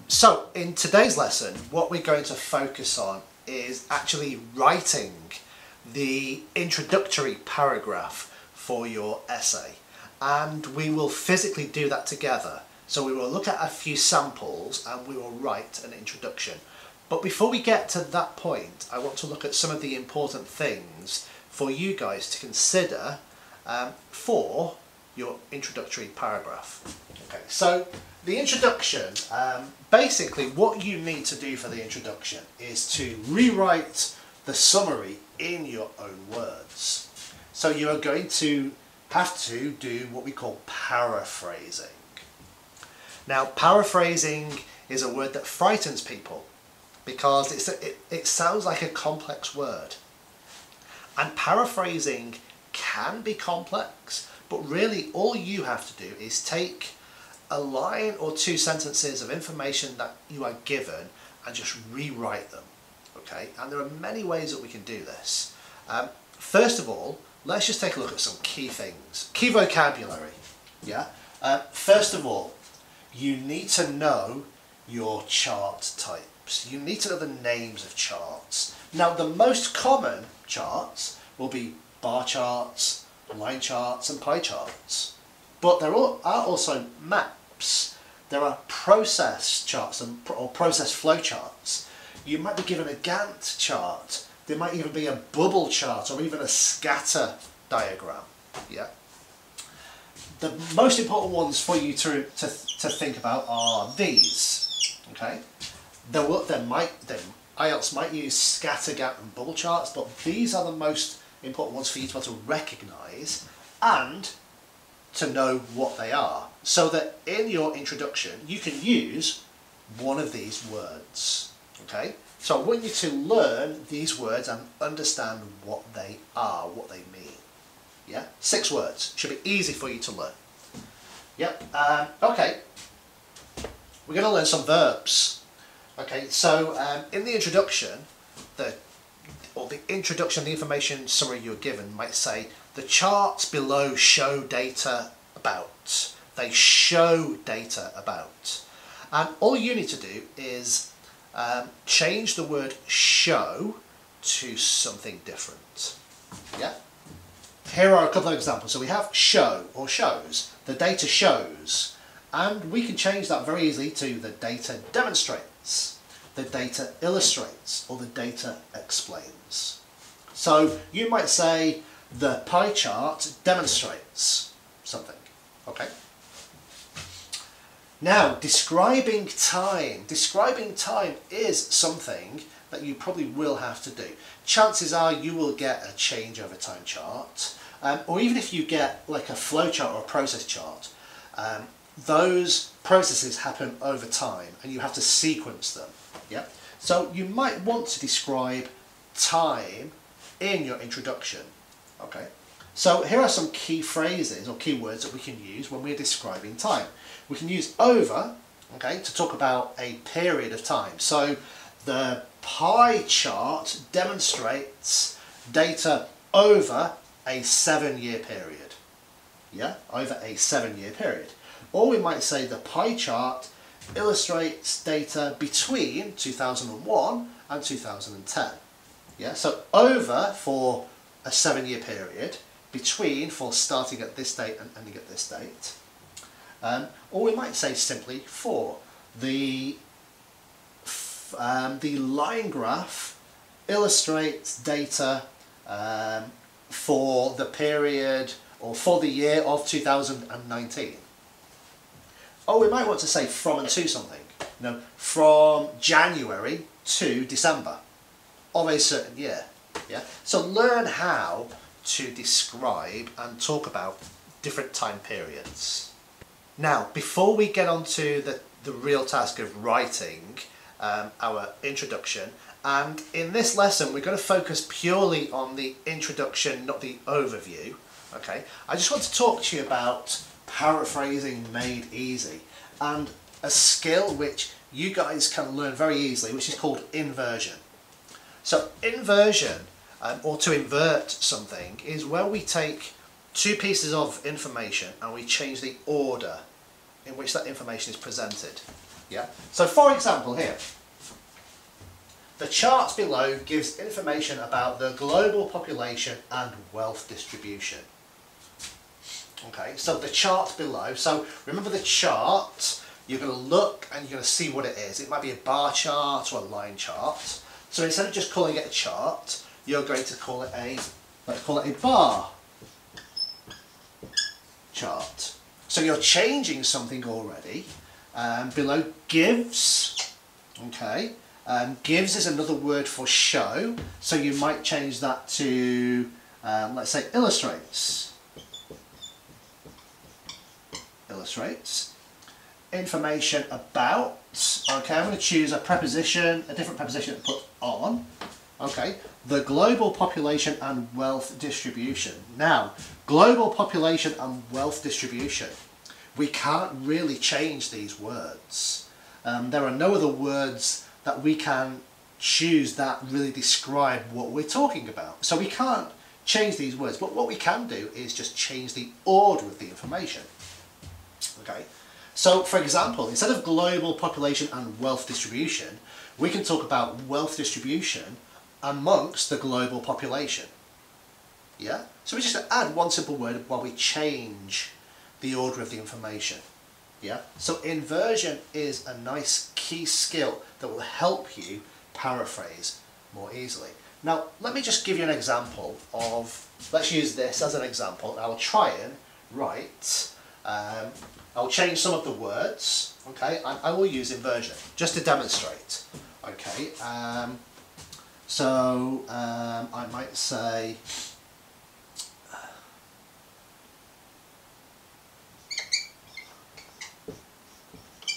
So in today's lesson, what we're going to focus on is actually writing the introductory paragraph for your essay, and we will physically do that together. So we will look at a few samples and we will write an introduction. But before we get to that point, I want to look at some of the important things for you guys to consider for your introductory paragraph. Okay, so the introduction, basically what you need to do for the introduction is to rewrite the summary in your own words. So you are going to have to do what we call paraphrasing. Now, paraphrasing is a word that frightens people because it sounds like a complex word. And paraphrasing can be complex, but really all you have to do is take a line or two sentences of information that you are given and just rewrite them. Okay, and there are many ways that we can do this. First of all, let's just take a look at some key things, key vocabulary. Yeah. First of all, you need to know your chart types. You need to know the names of charts. Now, the most common charts will be bar charts, line charts, and pie charts. But there are also maps. There are process charts or process flow charts. You might be given a Gantt chart. There might even be a bubble chart or even a scatter diagram. Yeah. The most important ones for you to think about are these. Okay. IELTS might use scatter, Gantt, and bubble charts, but these are the most important ones for you to be able to recognise and to know what they are, so that in your introduction you can use one of these words. Okay, so I want you to learn these words and understand what they are, what they mean. Yeah, 6 words should be easy for you to learn. Yep. Okay, we're going to learn some verbs. Okay, so in the introduction, the information summary you're given might say, the charts below show data about. They show data about. And all you need to do is change the word show to something different. Yeah? Here are a couple of examples. So we have show or shows. The data shows. And we can change that very easily to the data demonstrates, the data illustrates, or the data explains. So you might say the pie chart demonstrates something. Okay. Now, describing time. Describing time is something that you probably will have to do. Chances are you will get a change over time chart, or even if you get like a flow chart or a process chart, those processes happen over time and you have to sequence them. Yeah? So you might want to describe time in your introduction. Okay. So here are some key phrases or key words that we can use when we're describing time. We can use over, okay, to talk about a period of time. So the pie chart demonstrates data over a 7-year period. Yeah, over a 7-year period. Or we might say the pie chart illustrates data between 2001 and 2010. Yeah, so over for a 7-year period, between for starting at this date and ending at this date. Or we might say simply for. The line graph illustrates data for the period or for the year of 2019. Or we might want to say from and to something. You know, from January to December of a certain year. Yeah. So learn how to describe and talk about different time periods. Now, before we get on to the real task of writing our introduction, and in this lesson we're going to focus purely on the introduction, not the overview. Okay, I just want to talk to you about paraphrasing made easy and a skill which you guys can learn very easily, which is called inversion. So inversion, or to invert something, is where we take 2 pieces of information and we change the order in which that information is presented. Yeah. So for example here, the charts below gives information about the global population and wealth distribution. Okay, so the chart below, so remember the chart, you're going to look and you're going to see what it is. It might be a bar chart or a line chart. So instead of just calling it a chart, you're going to call it let's call it a bar chart. So you're changing something already. Below gives, okay, gives is another word for show, so you might change that to, let's say, illustrates. Illustrates. Information about, okay, I'm going to choose a preposition, a different preposition to put on, okay, the global population and wealth distribution. Now, global population and wealth distribution, we can't really change these words. There are no other words that we can choose that really describe what we're talking about. So we can't change these words, but what we can do is just change the order of the information. Okay, so for example, instead of global population and wealth distribution, we can talk about wealth distribution amongst the global population. Yeah, so we just add one simple word while we change the order of the information. Yeah, so inversion is a nice key skill that will help you paraphrase more easily. Now, let me just give you an example of, let's use this as an example. I'll try and write, I'll change some of the words, okay, I will use inversion just to demonstrate, okay. I might say,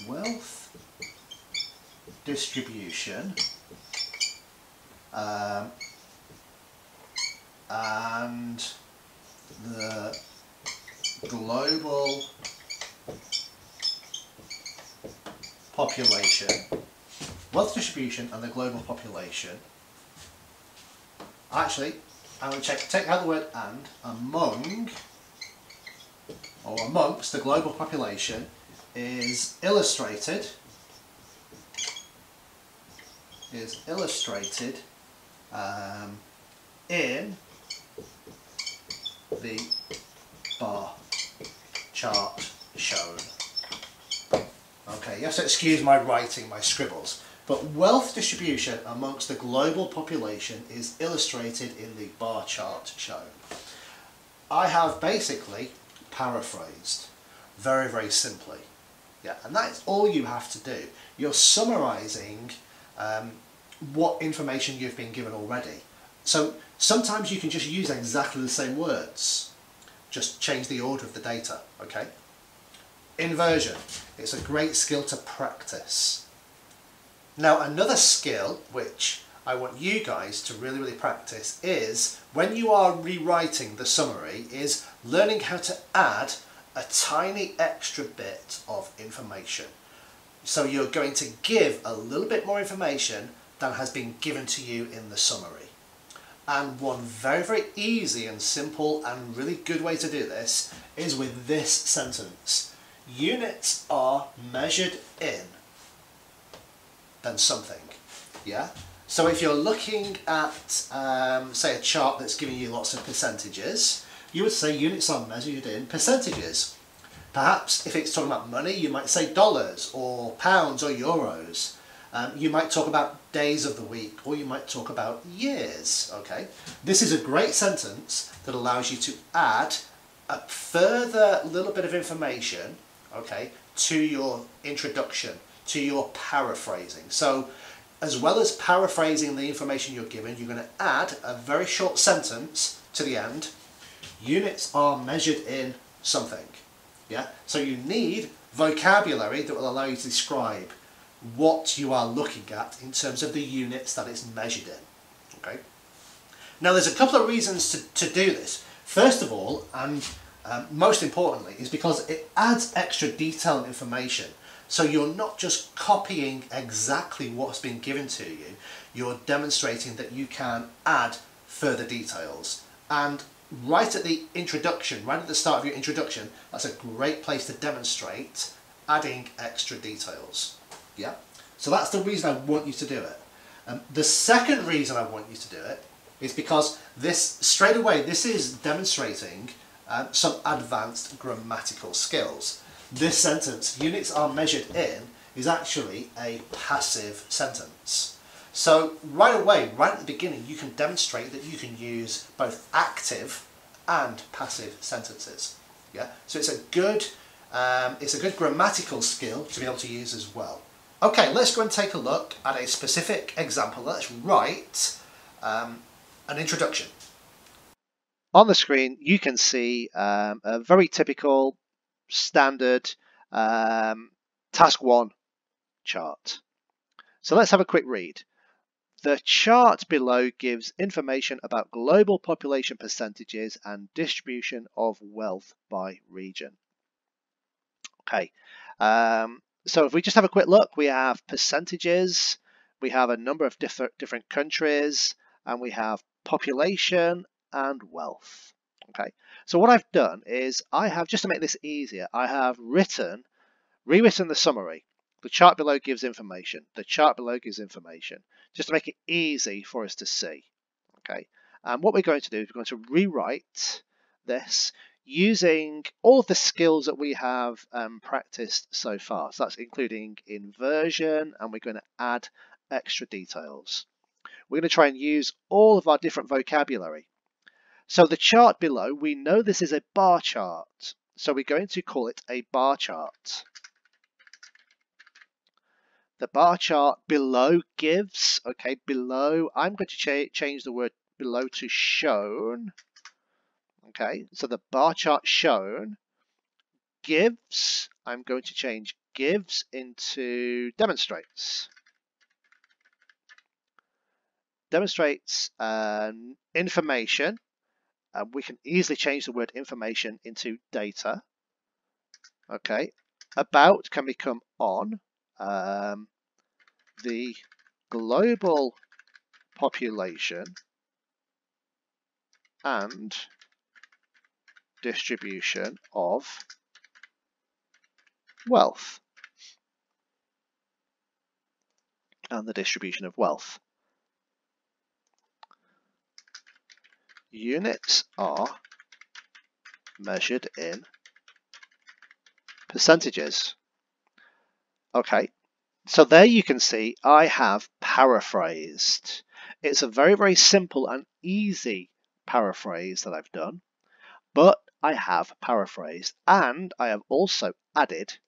wealth distribution and the global population, wealth distribution and the global population. Actually, I'm going to take out the word and, among or amongst the global population is illustrated in the bar chart shown. Okay, you have to excuse my writing, my scribbles, but wealth distribution amongst the global population is illustrated in the bar chart shown. I have basically paraphrased very, very simply. Yeah, and that is all you have to do. You're summarising what information you've been given already. So sometimes you can just use exactly the same words, just change the order of the data, okay? Inversion, it's a great skill to practice. Now another skill which I want you guys to really, really practice is when you are rewriting the summary is learning how to add a tiny extra bit of information. So you're going to give a little bit more information than has been given to you in the summary. And one very, very easy and simple and really good way to do this is with this sentence. Units are measured in then something. Yeah? So if you're looking at, say, a chart that's giving you lots of percentages, you would say units are measured in percentages. Perhaps if it's talking about money, you might say dollars or pounds or euros. You might talk about days of the week, or you might talk about years, okay? This is a great sentence that allows you to add a further little bit of information, okay, to your introduction, to your paraphrasing. So, as well as paraphrasing the information you're given, you're going to add a very short sentence to the end. Units are measured in something, yeah? So you need vocabulary that will allow you to describe what you are looking at in terms of the units that it's measured in, okay? Now there's a couple of reasons to do this. First of all, and most importantly, is because it adds extra detail and information. So you're not just copying exactly what's been given to you, you're demonstrating that you can add further details. And right at the introduction, right at the start of your introduction, that's a great place to demonstrate adding extra details. Yeah. So that's the reason I want you to do it. The second reason I want you to do it is because straight away, this is demonstrating some advanced grammatical skills. This sentence, units are measured in, is actually a passive sentence. So right away, right at the beginning, you can demonstrate that you can use both active and passive sentences. Yeah. So it's a good grammatical skill to be able to use as well. Okay, let's go and take a look at a specific example. Let's write an introduction. On the screen, you can see a very typical, standard Task 1 chart. So let's have a quick read. The chart below gives information about global population percentages and distribution of wealth by region. Okay, so if we just have a quick look, we have percentages, we have a number of different countries, and we have population and wealth. Okay, so what I've done is I have, just to make this easier, I have rewritten the summary. The chart below gives information. The chart below gives information, just to make it easy for us to see. Okay, and what we're going to do is we're going to rewrite this using all of the skills that we have practiced so far. So that's including inversion, and we're going to add extra details. We're going to try and use all of our different vocabulary. So the chart below, we know this is a bar chart, so we're going to call it a bar chart. The bar chart below gives, okay, below, I'm going to change the word below to shown. Okay, so the bar chart shown gives, I'm going to change gives into demonstrates. Demonstrates information. We can easily change the word information into data. Okay, about can become on. The global population and distribution of wealth. And the distribution of wealth. Units are measured in percentages. Okay, so there you can see I have paraphrased. It's a very, very simple and easy paraphrase that I've done, but I have paraphrased, and I have also added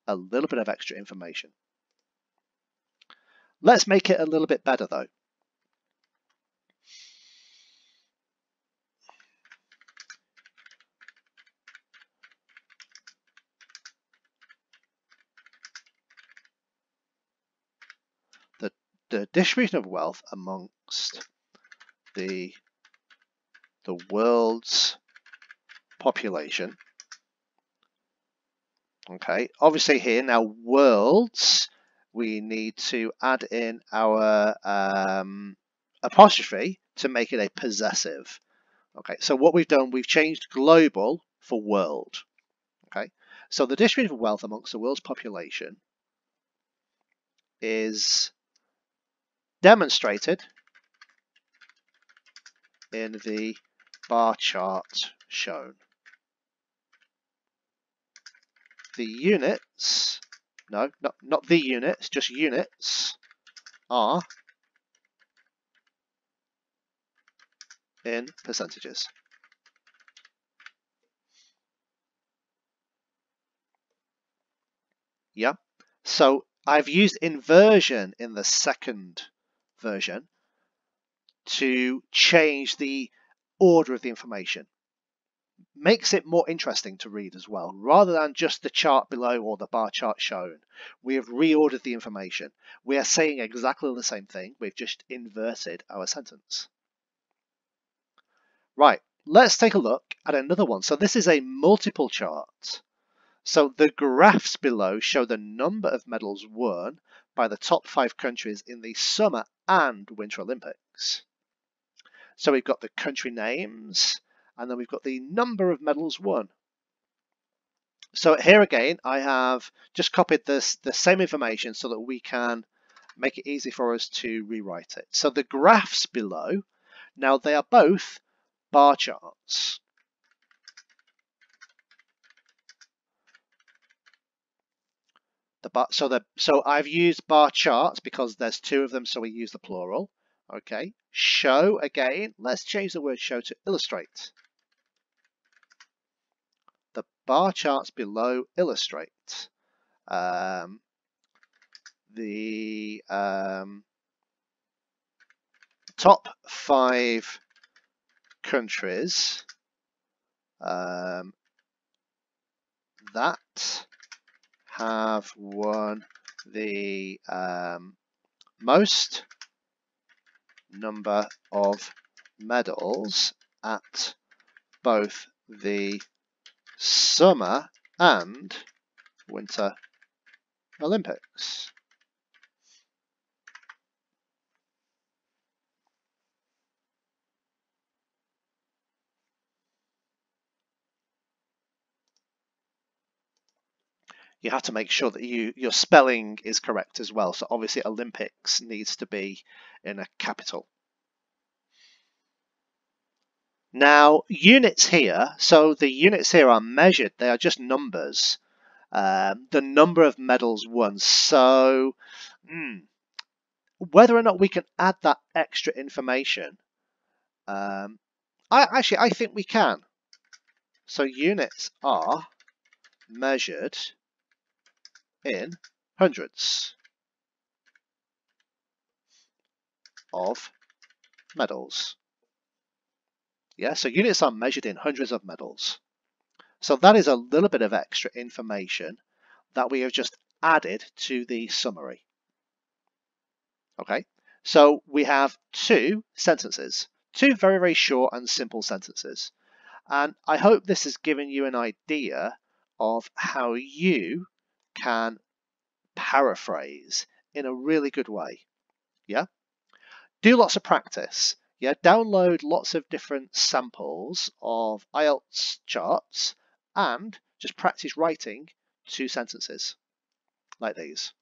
a little bit of extra information. Let's make it a little bit better though. The distribution of wealth amongst the world's population. Okay, obviously here now worlds, we need to add in our apostrophe to make it a possessive. Okay, so what we've done, we've changed global for world. Okay, so the distribution of wealth amongst the world's population is demonstrated in the bar chart shown. The units, no, not the units, just units, are in percentages. Yeah, so I've used inversion in the second version to change the order of the information. Makes it more interesting to read as well. Rather than just the chart below or the bar chart shown, we have reordered the information. We are saying exactly the same thing, we've just inverted our sentence. Right, let's take a look at another one. So this is a multiple chart. So the graphs below show the number of medals won by the top 5 countries in the Summer and Winter Olympics. So we've got the country names, and then we've got the number of medals won. So here again, I have just copied the same information so that we can make it easy for us to rewrite it. So the graphs below, now they are both bar charts. So I've used bar charts because there's two of them, so we use the plural. Okay, show again. Let's change the word show to illustrate. The bar charts below illustrate the top 5 countries that have won the most number of medals at both the Summer and Winter Olympics. You have to make sure that your spelling is correct as well. So obviously Olympics needs to be in a capital. Now units here, so the units here are measured, they are just numbers. The number of medals won. So whether or not we can add that extra information, I think we can. So units are measured in hundreds of medals. Yeah, so units are measured in hundreds of medals. So that is a little bit of extra information that we have just added to the summary. Okay, so we have 2 sentences, 2 very, very short and simple sentences. And I hope this has given you an idea of how you can paraphrase in a really good way. Yeah, do lots of practice. Yeah, download lots of different samples of IELTS charts and just practice writing 2 sentences like these.